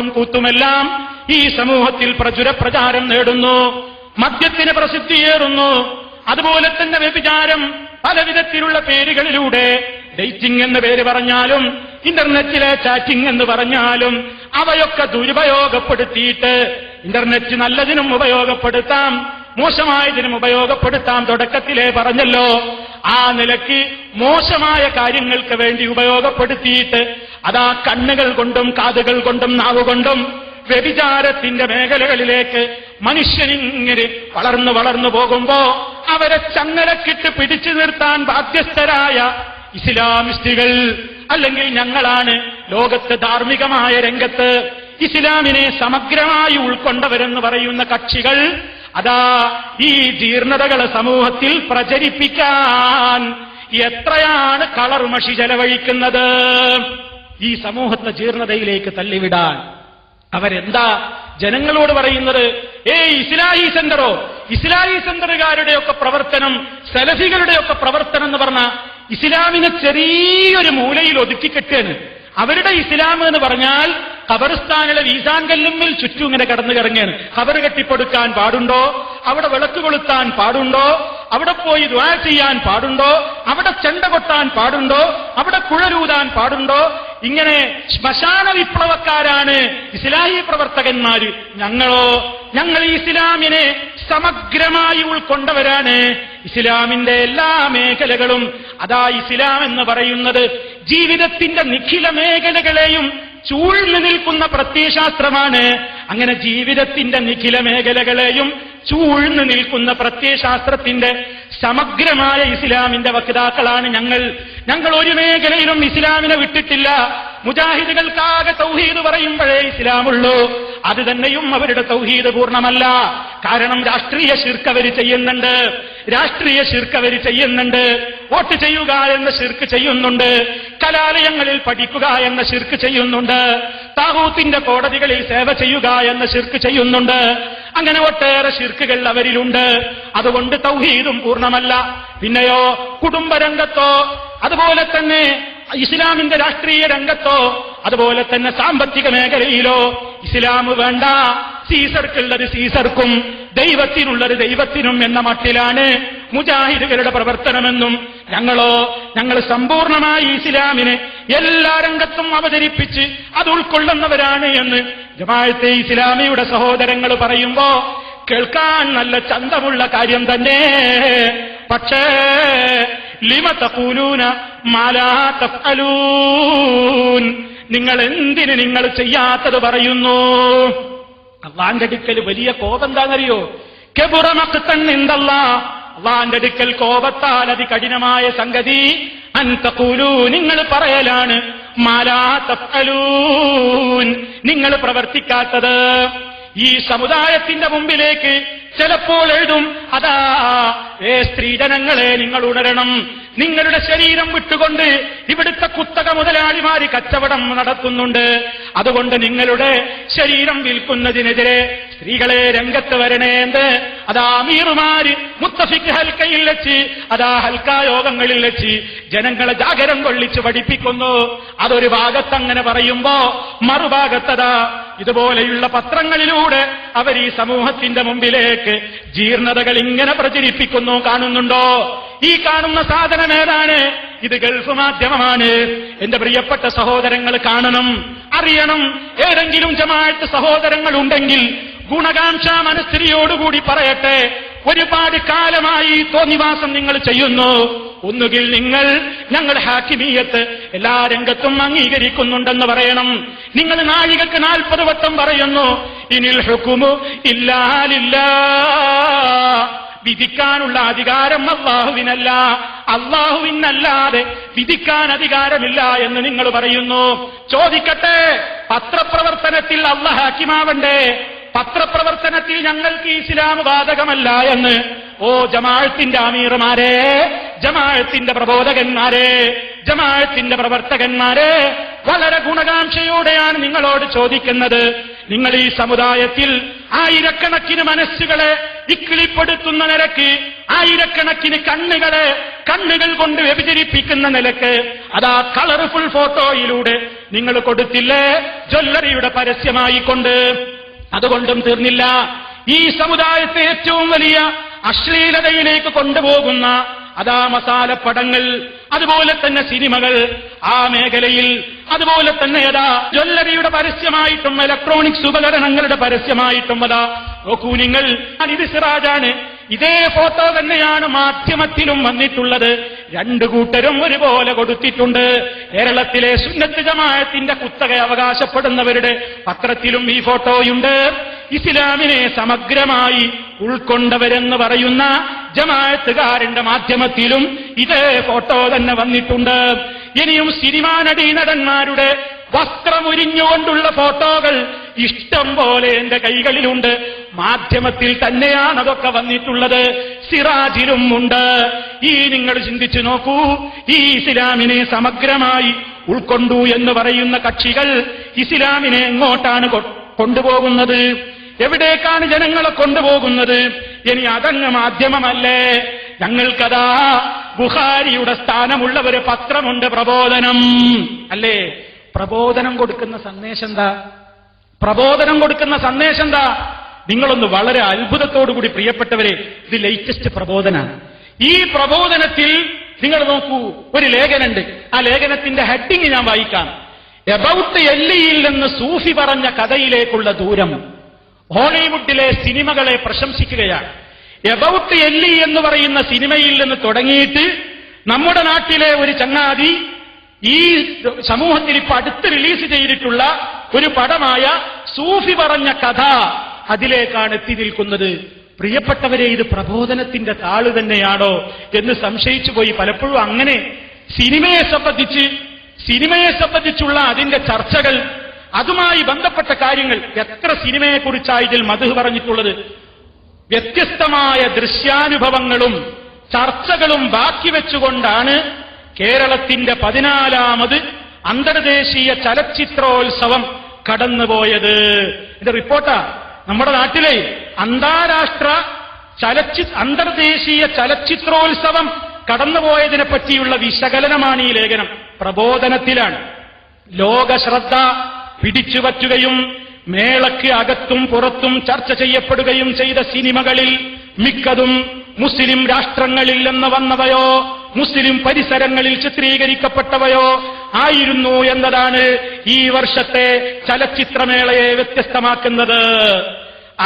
കൂത്തുമെല്ലാം ഈ സമൂഹത്തിൽ പ്രചാരം നേടുന്നു. മദ്യത്തിന് പ്രസിദ്ധിയേറുന്നു. അതുപോലെ തന്നെ വ്യഭിചാരം പലവിധത്തിലുള്ള പേരുകളിലൂടെ, ഡേറ്റിംഗ് എന്ന പേര് പറഞ്ഞാലും ഇന്റർനെറ്റിലെ ചാറ്റിംഗ് എന്ന് പറഞ്ഞാലും അവയൊക്കെ ദുരുപയോഗപ്പെടുത്തിയിട്ട്, ഇന്റർനെറ്റ് നല്ലതിനും ഉപയോഗപ്പെടുത്താം, മോശമായതിനും ഉപയോഗപ്പെടുത്താം. തുടക്കത്തിലേ പറഞ്ഞല്ലോ, ആ നിലയ്ക്ക് മോശമായ കാര്യങ്ങൾക്ക് വേണ്ടി ഉപയോഗപ്പെടുത്തിയിട്ട് അതാ കണ്ണുകൾ കൊണ്ടും കാതുകൾ കൊണ്ടും നാവുകൊണ്ടും വ്യഭിചാരത്തിന്റെ മേഖലകളിലേക്ക് മനുഷ്യനിങ്ങനെ വളർന്നു പോകുമ്പോ അവരെ ചങ്ങലക്കിട്ട് പിടിച്ചു നിർത്താൻ ബാധ്യസ്ഥരായ ഇസ്ലാമിസ്റ്റുകൾ, അല്ലെങ്കിൽ ഞങ്ങളാണ് ലോകത്ത് ധാർമ്മികമായ രംഗത്ത് ഇസ്ലാമിനെ സമഗ്രമായി ഉൾക്കൊണ്ടവരെന്ന് പറയുന്ന കക്ഷികൾ അതാ ഈ ജീർണതകളെ സമൂഹത്തിൽ പ്രചരിപ്പിക്കാൻ എത്രയാണ് കളർ മഷി ചെലവഴിക്കുന്നത്. ഈ സമൂഹത്തെ ജീർണതയിലേക്ക് തള്ളിവിടാൻ അവരെന്താ ജനങ്ങളോട് പറയുന്നത്? ഇസ്ലാഹി സെന്ററോ, ഇസ്ലാഹി സെന്ററുകാരുടെയൊക്കെ പ്രവർത്തനം, സലഫികളുടെയൊക്കെ പ്രവർത്തനം എന്ന് പറഞ്ഞ ഇസ്ലാമിനെ ചെറിയൊരു മൂലയിൽ ഒതുക്കിക്കെട്ടാണ്. അവരുടെ ഇസ്ലാം എന്ന് പറഞ്ഞാൽ ഖബർസ്ഥാനിലെ വീസാൻ കല്ലുമ്മിൽ ചുറ്റും ഇങ്ങനെ കടന്നു കിറങ്ങാണ്. ഖബർ കെട്ടിപ്പടുക്കാൻ പാടുണ്ടോ? അവിടെ വിളക്ക് കൊളുത്താൻ പാടുണ്ടോ? അവിടെ പോയി ദുആ ചെയ്യാൻ പാടുണ്ടോ? അവിടെ ചെണ്ട കൊട്ടാൻ പാടുണ്ടോ? അവിടെ കുഴലൂതാൻ പാടുണ്ടോ? ഇങ്ങനെ ശ്മശാന വിപ്ലവക്കാരാണ് ഇസ്ലാഹി പ്രവർത്തകന്മാര്. ഞങ്ങൾ ഇസ്ലാമിനെ സമഗ്രമായി ഉൾക്കൊണ്ടവരാണ്. ഇസ്ലാമിന്റെ എല്ലാ മേഖലകളും അതാ ഇസ്ലാം എന്ന് പറയുന്നത് ജീവിതത്തിന്റെ നിഖില മേഖലകളെയും ചൂഴ്ന്നു നിൽക്കുന്ന പ്രത്യയശാസ്ത്രമാണ്. അങ്ങനെ ജീവിതത്തിന്റെ നിഖില മേഖലകളെയും ചൂഴ്ന്നു നിൽക്കുന്ന പ്രത്യയശാസ്ത്രത്തിന്റെ സമഗ്രമായ ഇസ്ലാമിന്റെ വക്താക്കളാണ് ഞങ്ങൾ ഒരു മേഖലയിലും ഇസ്ലാമിനെ വിട്ടിട്ടില്ല. മുജാഹിദുകൾക്കാകെ തൗഹീദ് പറയുമ്പോഴേ ഇസ്ലാമുള്ളൂ. അത് തന്നെയും അവരുടെ തൗഹീദ് പൂർണ്ണമല്ല. കാരണം രാഷ്ട്രീയ ശിർക്ക് അവർ ചെയ്യുന്നുണ്ട്. വോട്ട് ചെയ്യുക എന്ന ശിർക്ക് ചെയ്യുന്നുണ്ട്. കലാലയങ്ങളിൽ പഠിക്കുക എന്ന ശിർക്ക് ചെയ്യുന്നുണ്ട്. താഗൂത്തിന്റെ കോടതികളിൽ സേവ ചെയ്യുക എന്ന ശിർക്ക് ചെയ്യുന്നുണ്ട്. അങ്ങനെ ഒട്ടേറെ ശിർക്കുകൾ അവരിലുണ്ട്. അതുകൊണ്ട് തൗഹീദും പൂർണ്ണമല്ല. പിന്നെയോ കുടുംബരംഗത്തോ, അതുപോലെ തന്നെ ഇസ്ലാമിന്റെ രാഷ്ട്രീയ രംഗത്തോ, അതുപോലെ തന്നെ സാമ്പത്തിക മേഖലയിലോ ഇസ്ലാം വേണ്ട. സീസർക്കുള്ളത് സീസർക്കും ദൈവത്തിനുള്ളത് ദൈവത്തിനും എന്ന മട്ടിലാണ് മുജാഹിദുകളുടെ പ്രവർത്തനമെന്നും ഞങ്ങൾ സമ്പൂർണമായി ഇസ്ലാമിനെ എല്ലാ രംഗത്തും അവതരിപ്പിച്ച് അത് ഉൾക്കൊള്ളുന്നവരാണ് എന്ന് ജമാഅത്തെ ഇസ്ലാമിയുടെ സഹോദരങ്ങൾ പറയുമ്പോ കേൾക്കാൻ നല്ല ചന്തമുള്ള കാര്യം തന്നെ. പക്ഷേ ലിമ തഖൂലൂന മാ ലാ തഫ്അലൂൻ, നിങ്ങൾ എന്തിന് നിങ്ങൾ ചെയ്യാത്തത് പറയുന്നു? അള്ളാന്റെ അടുക്കൽ വലിയ കോപം എന്താണെന്നറിയോ? കബുറ മഖ്തൻ ഇൻദല്ലാഹ്, അള്ളാന്റെ അടുക്കൽ കോപത്താൽ അതികഠിനമായ സംഗതി അൻ തഖൂലൂ, നിങ്ങൾ പറയലാണ്, മാ ലാ തഫ്അലൂൻ, നിങ്ങൾ പ്രവർത്തിക്കാത്തത്. ഈ സമുദായത്തിന്റെ മുമ്പിലേക്ക് ചിലപ്പോൾ എഴുതും, അതാ സ്ത്രീജനങ്ങളെ നിങ്ങൾ ഉണരണം, നിങ്ങളുടെ ശരീരം വിട്ടുകൊണ്ട് ഇവിടുത്തെ കുത്തക മുതലാളിമാര് കച്ചവടം നടത്തുന്നുണ്ട്, അതുകൊണ്ട് നിങ്ങളുടെ ശരീരം വിൽക്കുന്നതിനെതിരെ സ്ത്രീകളെ രംഗത്ത് വരണേന്ന് അതാ അമീറുമാര് മുത്തഫിഖ് ഹൽക്കയിൽ വെച്ച്, അതാ ഹൽക്ക യോഗങ്ങളിൽ വെച്ച് ജനങ്ങളെ ജാഗരം കൊള്ളിച്ച് പഠിപ്പിക്കുന്നു. അതൊരു ഭാഗത്തങ്ങനെ പറയുമ്പോ മറുഭാഗത്തതാ ഇതുപോലെയുള്ള പത്രങ്ങളിലൂടെ അവർ ഈ സമൂഹത്തിന്റെ മുമ്പിലേക്ക് ജീർണതകൾ ഇങ്ങനെ പ്രചരിപ്പിക്കുന്നു. കാണുന്നുണ്ടോ? ഈ കാണുന്ന സാധനം ഏതാണ്? ഇത് ഗൾഫ് മാധ്യമമാണ്. എന്റെ പ്രിയപ്പെട്ട സഹോദരങ്ങൾ കാണണം, അറിയണം. ഏതെങ്കിലും ജമാഅത്ത് സഹോദരങ്ങൾ ഉണ്ടെങ്കിൽ ഗുണകാംക്ഷ മനസ്ഥിതിയോടുകൂടി പറയട്ടെ, ഒരുപാട് കാലമായി തോന്നിവാസം നിങ്ങൾ ചെയ്യുന്നു. ഒന്നുകിൽ ഞങ്ങൾ ഹാക്കിമീയത്ത് എല്ലാ രംഗത്തും അംഗീകരിക്കുന്നുണ്ടെന്ന് പറയണം. നിങ്ങൾ നാഴികക്ക് 40 വട്ടം പറയുന്നു, ഇനിൽ ഹുക്കുമു ഇല്ലാ ലില്ലാഹ്, വിധിക്കാനുള്ള അധികാരം അല്ലാഹുവിനല്ല, അല്ലാഹുവിനല്ലാതെ വിധിക്കാൻ അധികാരമില്ല എന്ന് നിങ്ങൾ പറയുന്നു. ചോദിക്കട്ടെ, പത്രപ്രവർത്തനത്തിൽ അല്ലാഹ് ഹാക്കിമാവണ്ടേ? പത്രപ്രവർത്തനത്തിൽ ഞങ്ങൾക്ക് ഇസ്ലാം ബാധകമല്ല എന്ന് ജമാഅത്തിന്റെ അമീർമാരെ, ജമാഅത്തിന്റെ പ്രബോധകന്മാരെ, ജമാഅത്തിന്റെ പ്രവർത്തകന്മാരെ, വളരെ ഗുണകാംക്ഷയോടെയാണ് നിങ്ങളോട് ചോദിക്കുന്നത്. നിങ്ങൾ ഈ സമുദായത്തിൽ ആയിരക്കണക്കിന് മനസ്സുകളെ ഇക്കിളിപ്പെടുത്തുന്ന നിരക്ക്, ആയിരക്കണക്കിന് കണ്ണുകളെ കണ്ണുകൾ കൊണ്ട് വ്യഭിചരിപ്പിക്കുന്ന നിലക്ക് അതാ കളർഫുൾ ഫോട്ടോയിലൂടെ നിങ്ങൾ കൊടുത്തില്ലേ ജ്വല്ലറിയുടെ പരസ്യമായിക്കൊണ്ട്. അതുകൊണ്ടും തീർന്നില്ല. ഈ സമുദായത്തെ ഏറ്റവും വലിയ അശ്ലീലതയിലേക്ക് കൊണ്ടുപോകുന്ന അതാ മസാലപ്പടങ്ങൾ, അതുപോലെ തന്നെ സിനിമകൾ, ആ മേഖലയിൽ അതുപോലെ തന്നെ അതാ ജ്വല്ലറിയുടെ പരസ്യമായിട്ടും ഇലക്ട്രോണിക്സ് ഉപകരണങ്ങളുടെ പരസ്യമായിട്ടും അതാ നോക്കൂ നിങ്ങൾ. ഇത് സിറാജാണ്. ഇതേ ഫോട്ടോ തന്നെയാണ് മാധ്യമത്തിലും വന്നിട്ടുള്ളത്. രണ്ടു കൂട്ടരും ഒരുപോലെ കൊടുത്തിട്ടുണ്ട്. കേരളത്തിലെ സുന്നത്ത് ജമാഅത്തിന്റെ കുത്തക അവകാശപ്പെടുന്നവരുടെ പത്രത്തിലും ഈ ഫോട്ടോയുണ്ട്. ഇസ്ലാമിനെ സമഗ്രമായി ഉൾക്കൊണ്ടവരെന്ന് പറയുന്ന ജമാഅത്തുകാരന്റെ മാധ്യമത്തിലും ഇതേ ഫോട്ടോ തന്നെ വന്നിട്ടുണ്ട്. ഇനിയും സിനിമാ നടീനടന്മാരുടെ വസ്ത്രമുരിഞ്ഞുകൊണ്ടുള്ള ഫോട്ടോകൾ ഇഷ്ടം പോലെ എന്റെ കൈകളിലുണ്ട്. മാധ്യമത്തിൽ തന്നെയാണ് അതൊക്കെ വന്നിട്ടുള്ളത്. സിറാജിലും ഉണ്ട്. ഈ നിങ്ങൾ ചിന്തിച്ചു നോക്കൂ. ഈ ഇസ്ലാമിനെ സമഗ്രമായി ഉൾക്കൊണ്ടു എന്ന് പറയുന്ന കക്ഷികൾ ഇസ്ലാമിനെ എങ്ങോട്ടാണ് കൊണ്ടുപോകുന്നത്? എവിടേക്കാണ് ജനങ്ങളെ കൊണ്ടുപോകുന്നത്? ഇനി അതങ്ങ് മാധ്യമമല്ലേ? ഞങ്ങൾക്കതാ ബുഖാരിയുടെ സ്ഥാനമുള്ള ഒരു പത്രമുണ്ട്, പ്രബോധനം അല്ലേ? പ്രബോധനം കൊടുക്കുന്ന സന്ദേശം എന്താ? പ്രബോധനം കൊടുക്കുന്ന സന്ദേശം എന്താ? നിങ്ങളൊന്ന് വളരെ അത്ഭുതത്തോടുകൂടി പ്രിയപ്പെട്ടവരെ, ഇത് ലേറ്റസ്റ്റ് പ്രബോധനാണ്. ഈ പ്രബോധനത്തിൽ നിങ്ങൾ നോക്കൂ, ഒരു ലേഖനുണ്ട്. ആ ലേഖനത്തിന്റെ ഹെഡിങ് ഞാൻ വായിക്കാം. എബൌട്ട് എല്ലിയിൽ നിന്ന് സൂഫി പറഞ്ഞ കഥയിലേക്കുള്ള ദൂരം. ഹോളിവുഡിലെ സിനിമകളെ പ്രശംസിക്കുകയാണ്. എബൌട്ട് എല്ലി എന്ന് പറയുന്ന സിനിമയിൽ നിന്ന് തുടങ്ങിയിട്ട് നമ്മുടെ നാട്ടിലെ ഒരു ചങ്ങാതി ഈ സമൂഹത്തിൽ ഇപ്പൊ അടുത്ത് റിലീസ് ചെയ്തിട്ടുള്ള ഒരു പടമായ സൂഫി പറഞ്ഞ കഥ, അതിലേക്കാണ് എത്തി നിൽക്കുന്നത്. പ്രിയപ്പെട്ടവരെ, ഇത് പ്രബോധനത്തിന്റെ താള് തന്നെയാണോ എന്ന് സംശയിച്ചു പോയി പലപ്പോഴും. അങ്ങനെ സിനിമയെ സംബന്ധിച്ചുള്ള അതിന്റെ ചർച്ചകൾ, അതുമായി ബന്ധപ്പെട്ട കാര്യങ്ങൾ, എത്ര സിനിമയെക്കുറിച്ചാണ് ഇതിൽ മദ്ഹ് പറഞ്ഞിട്ടുള്ളത്. വ്യത്യസ്തമായ ദൃശ്യാനുഭവങ്ങളും ചർച്ചകളും ബാക്കി വെച്ചുകൊണ്ടാണ് കേരളത്തിന്റെ 14ാമത് അന്തർദേശീയ ചലച്ചിത്രോത്സവം കടന്നുപോയത്. ഇത് റിപ്പോർട്ടാ. നമ്മുടെ നാട്ടിലെ അന്താരാഷ്ട്ര അന്തർദേശീയ ചലച്ചിത്രോത്സവം കടന്നുപോയതിനെ പറ്റിയുള്ള വിശകലനമാണ് ഈ ലേഖനം. പ്രബോധനത്തിലാണ്. ലോകശ്രദ്ധ പിടിച്ചുപറ്റുകയും മേളയ്ക്ക് അകത്തും പുറത്തും ചർച്ച ചെയ്യപ്പെടുകയും ചെയ്ത സിനിമകളിൽ മിക്കതും മുസ്ലിം രാഷ്ട്രങ്ങളിൽ നിന്ന് വന്നവയോ മുസ്ലിം പരിസരങ്ങളിൽ ചിത്രീകരിക്കപ്പെട്ടവയോ ആയിരുന്നു എന്നതാണ് ഈ വർഷത്തെ ചലച്ചിത്രമേളയെ വ്യത്യസ്തമാക്കുന്നത്.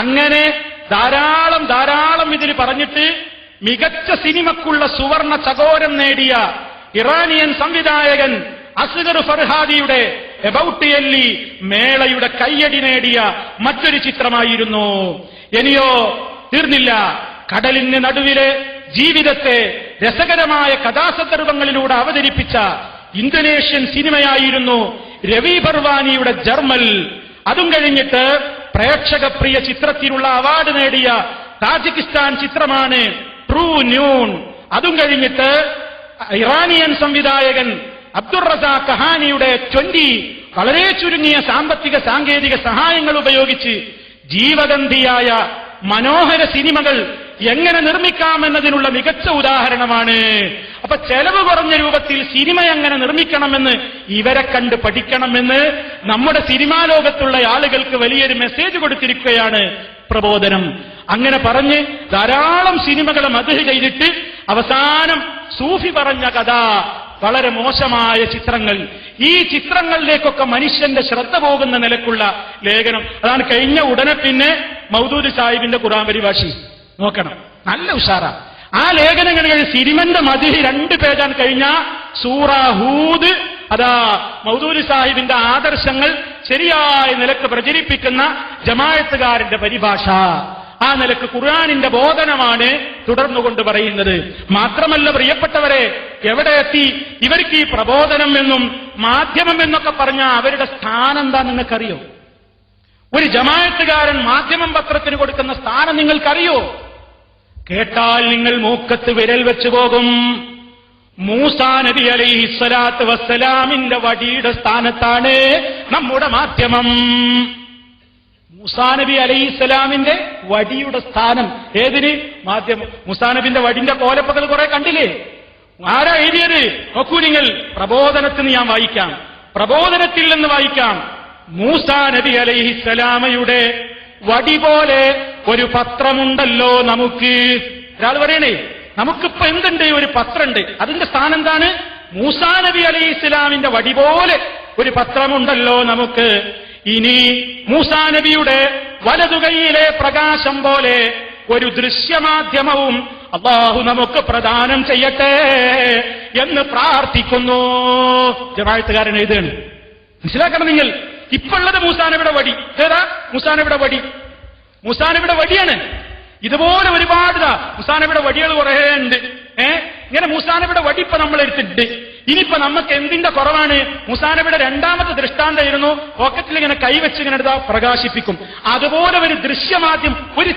അങ്ങനെ ധാരാളം ഇതിൽ പറഞ്ഞിട്ട് മികച്ച സിനിമക്കുള്ള സുവർണ ചകോരം നേടിയ ഇറാനിയൻ സംവിധായകൻ അസ്ഗർ ഫർഹാദിയുടെ എബൌട്ട് എല്ലി മേളയുടെ കയ്യടി നേടിയ മറ്റൊരു ചിത്രമായിരുന്നു. ഇനിയോ തീർന്നില്ല. കടലിന് നടുവിലെ ജീവിതത്തെ രസകരമായ കഥാസന്ദർഭങ്ങളിലൂടെ അവതരിപ്പിച്ച ഇന്തോനേഷ്യൻ സിനിമയായിരുന്നു രവി ബർവാനിയുടെ ജർമൽ. അതും കഴിഞ്ഞിട്ട് പ്രേക്ഷകപ്രിയ ചിത്രത്തിനുള്ള അവാർഡ് നേടിയ താജിക്കിസ്ഥാൻ ചിത്രമാണ് ട്രൂ ന്യൂൺ. അതും കഴിഞ്ഞിട്ട് ഇറാനിയൻ സംവിധായകൻ അബ്ദുൾ റസാഖ് കഹാനിയുടെ 20 വളരെ ചുരുങ്ങിയ സാമ്പത്തിക സാങ്കേതിക സഹായങ്ങൾ ഉപയോഗിച്ച് ജീവഗന്ധിയായ മനോഹര സിനിമകൾ എങ്ങനെ നിർമ്മിക്കാമെന്നതിനുള്ള മികച്ച ഉദാഹരണമാണ്. അപ്പൊ ചെലവ് കുറഞ്ഞ രൂപത്തിൽ സിനിമ എങ്ങനെ നിർമ്മിക്കണമെന്ന് ഇവരെ കണ്ട് പഠിക്കണമെന്ന് നമ്മുടെ സിനിമാ ലോകത്തുള്ള ആളുകൾക്ക് വലിയൊരു മെസ്സേജ് കൊടുത്തിരിക്കുകയാണ് പ്രബോധനം. അങ്ങനെ പറഞ്ഞ് ധാരാളം സിനിമകളെ മദ്ഹ് ചെയ്തിട്ട് അവസാനം സൂഫി പറഞ്ഞ കഥ, വളരെ മോശമായ ചിത്രങ്ങൾ, ഈ ചിത്രങ്ങളിലേക്കൊക്കെ മനുഷ്യന്റെ ശ്രദ്ധ പോകുന്ന നിലക്കുള്ള ലേഖനം. അതാണ് കഴിഞ്ഞ ഉടനെ പിന്നെ മൗദൂദ് സാഹിബിന്റെ ഖുർആൻ പരിഭാഷി നോക്കണം, നല്ല ഉഷാറാ. ആ ലേഖനങ്ങളിൽ സിനിമന്റെ മദ്ഹ് 2 പേജാണ് കഴിഞ്ഞ സൂറ ഹൂദ്. അതാ മൗദൂദ് സാഹിബിന്റെ ആദർശങ്ങൾ ശരിയായ നിലക്ക് പ്രചരിപ്പിക്കുന്ന ജമാഅത്തുകാരന്റെ പരിഭാഷ. ആ നിലക്ക് ഖുർആനിന്റെ ബോധനമാണ് തുടർന്നുകൊണ്ട് പറയുന്നത്. മാത്രമല്ല പ്രിയപ്പെട്ടവരെ, എവിടെ എത്തി ഇവർക്ക് ഈ പ്രബോധനം എന്നും മാധ്യമം എന്നൊക്കെ പറഞ്ഞ അവരുടെ സ്ഥാനം എന്താ നിങ്ങൾക്കറിയോ? ഒരു ജമാഅത്തുകാരൻ മാധ്യമം പത്രത്തിന് കൊടുക്കുന്ന സ്ഥാനം നിങ്ങൾക്കറിയോ? കേട്ടാൽ നിങ്ങൾ മൂക്കത്ത് വിരൽ വെച്ചു പോകും. മൂസാ നബി അലൈഹിസ്സലാത്തു വസ്സലാമിന്റെ വടിയുടെ സ്ഥാനത്താണ് നമ്മുടെ മാധ്യമം. മൂസാ നബി അലൈഹിസ്സലാമിന്റെ വടിയുടെ സ്ഥാനം ഏതിന്? മാധ്യമം. മൂസാ നബിന്റെ വടിന്റെ കോലപ്പകൽ കുറെ കണ്ടില്ലേ? ആരാ എഴുതിയത്? നോക്കൂ നിങ്ങൾ, പ്രബോധനത്തിൽ ഞാൻ വായിക്കാം, പ്രബോധനത്തിൽ നിന്ന് വായിക്കാം. മൂസാ നബി അലൈഹിസ്സലാമയുടെ വടി പോലെ ഒരു പത്രമുണ്ടല്ലോ നമുക്ക്. ഒരാൾ പറയണേ, നമുക്കിപ്പോ എന്തുണ്ട്? ഒരു പത്രമുണ്ട്. അതിന്റെ സ്ഥാനം എന്താണ്? മൂസാ നബി അലൈഹിസ്സലാമിന്റെ വടി പോലെ ഒരു പത്രമുണ്ടല്ലോ നമുക്ക്. ഇനി മൂസാ നബിയുടെ വലതുകൈയിലെ പ്രകാശം പോലെ ഒരു ദൃശ്യമാധ്യമവും അല്ലാഹു നമുക്ക് പ്രദാനം ചെയ്യട്ടെ എന്ന് പ്രാർത്ഥിക്കുന്നു. ജമാഅത്തുകാരൻ എഴുതുകയാണ്. മനസ്സിലാക്കണം നിങ്ങൾ, ഇപ്പോഴുള്ളത് മൂസാ നബിയുടെ വടി. ഏതാ മൂസാ നബിയുടെ വടി? മൂസാ നബിയുടെ വടിയാണ്. ഇതുപോലെ ഒരുപാട് മൂസാ നബിയുടെ വടികൾ കുറേ ഉണ്ട്. ഇങ്ങനെ മൂസാ നബിയുടെ വടി ഇപ്പൊ നമ്മൾ എടുത്തിട്ട് ഇനിയിപ്പോ നമുക്ക് എന്തിന്റെ കുറവാണ്? മൂസാ നബിയുടെ രണ്ടാമത്തെ ദൃഷ്ടാന്തമായിരുന്നു പോക്കറ്റിൽ ഇങ്ങനെ കൈവച്ച് ഇങ്ങനെ എടുത്താ പ്രകാശിപ്പിക്കും. അതുപോലെ ഒരു ദൃശ്യമാദ്യം, ഒരു